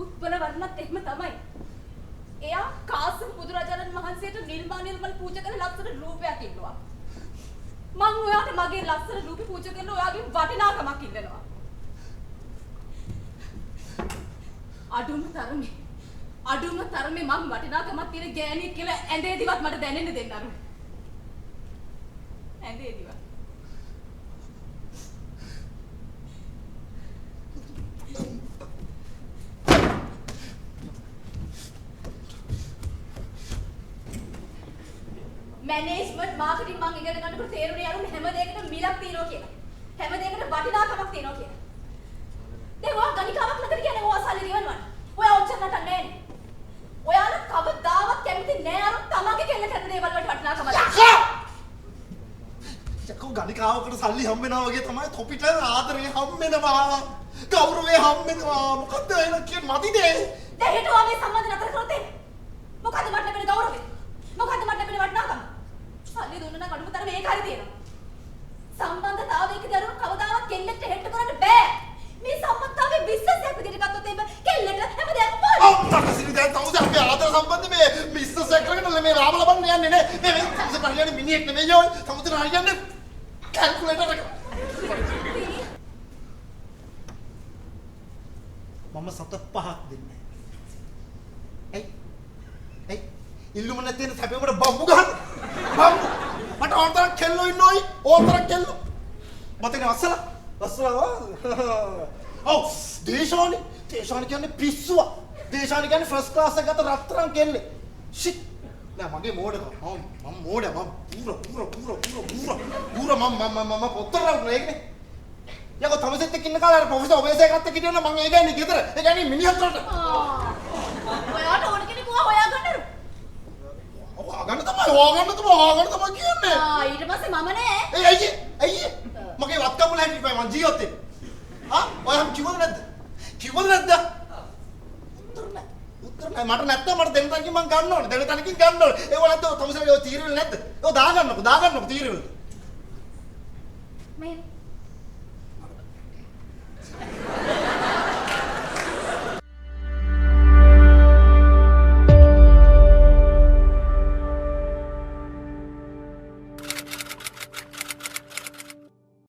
උත්පල වර්ණත් එහෙම තමයි. එයා කාශ්‍යප බුදුරජාණන් වහන්සේට නිර්මාණ පූජා කරන ලස්සන රූපයක් ඉන්නවා. මං ඔයාට මගේ ලස්සන රූපේ පූජා කරන ඔයාගේ වටිනාකමක් ඉල්ලනවා. අඩුම තරමේ මං වටිනාකමක් තියෙන ගෑණියෙක් කියලා ඇඳේදිවත් මට දැනෙන්න දෙන්න අර. ඇඳේදිවත්. මැනේජ්මන්ට් මාකටිං මං ඉගෙන ගන්නකොට තේරුණේ අරුන් හැම දෙයකටම මිලක් තියෙනවා කියලා. හැම දෙයකටම වටිනාකමක් තියෙනවා කියලා. දැන් ඔයා ගණිකාවක් නතර කියන්නේ ඔයා සල්ලි ගෙවනවා. ඔයා ඔච්චර නටන්නේ නෑනේ. ඔයාලා කවදාවත් කැමති නෑ අර තමන්ගේ කෙල්ල කරන දේවල් වලට වටිනාකමක්. යකෝ ගණිකාවකට සල්ලි හම්බ වෙනවා වගේ තමයි තොපිට ආදරේ හම්බ වෙනවා. ගෞරවය හම්බ වෙනවා. මොකද්ද වෙන කියන්නේ මදිනේ? දැන් හෙට ඔයා මේ සම්බන්ධ නතර කරොත් එන්නේ. මොකද්ද මට ලැබෙන ගෞරවය? මොකද්ද මට ලැබෙන වටිනාකම? සල්ලි දුන්න නම් අඩුම තරමේ ඒක හරි තියෙනවා. සම්බන්ධතාවයකදී අර කවදාවත් කෙල්ලෙක්ට හෙට්ට කරන්න බෑ. මේ සම්බන්ධතාවයේ බිස්නස් එකක් විදිහට ගත්තොත් එහෙම කෙල්ලට හැමදේම පොල්. අම්මා දැන් තවද අපි ආදර සම්බන්ධ මේ බිස්නස් එක කරගෙන මේ රාම ලබන්න යන්නේ නේ. මේ තමුසේ හරියන්නේ මිනිහෙක් නෙමෙයි යෝයි. තමුසේ හරියන්නේ කැල්කියුලේටර් එක. මම සත පහක් දෙන්නේ. එයි ඉල්ලුම නැති වෙන සැපේ උඹට බම්බු ගහන්න. බම්බු. මට ඕනතරම් කෙල්ලෝ ඉන්නෝයි. ඕනතරම් කෙල්ලෝ. මතකනේ අස්සලා. ඔව් දේශානි කියන්නේ පිස්සුවා. දේශානි කියන්නේ ෆස්ට් ක්ලාස් එක ගත රත්තරන් කෙල්ලේ. ෂිට්. නෑ මගේ මෝඩකම. මම මෝඩ මම පුර මම පොතර නේනේ. යකෝ තමසෙත් එක්ක ඉන්න කාලේ අර ප්‍රොෆෙසර් ඔබේසේ එකත් එක්ක හිටියනම් මම ඒ ගෑනේ ගෙදර. ඒ කියන්නේ මිනිහත් රට. ඔයාට ඕන කෙනෙක් හොයාගන්නරු. හොයාගන්න තමයි කියන්නේ. ඊට පස්සේ මම නෑ. ඇයි මගේ වත්කමුල හැටියට මම ජීවත් වෙන්නේ. ඔයා කිව්වද නැද්ද? උත්තර නෑ මට නැත්තම් මට දෙන්න තනකින් මං ගන්න ඕනේ. දෙන්න තනකින් ගන්න ඕනේ. ඒව නැද්ද තමසලේ ඔය තීරෙවල නැද්ද? ඔය දාගන්නකො තීරෙවල. මේ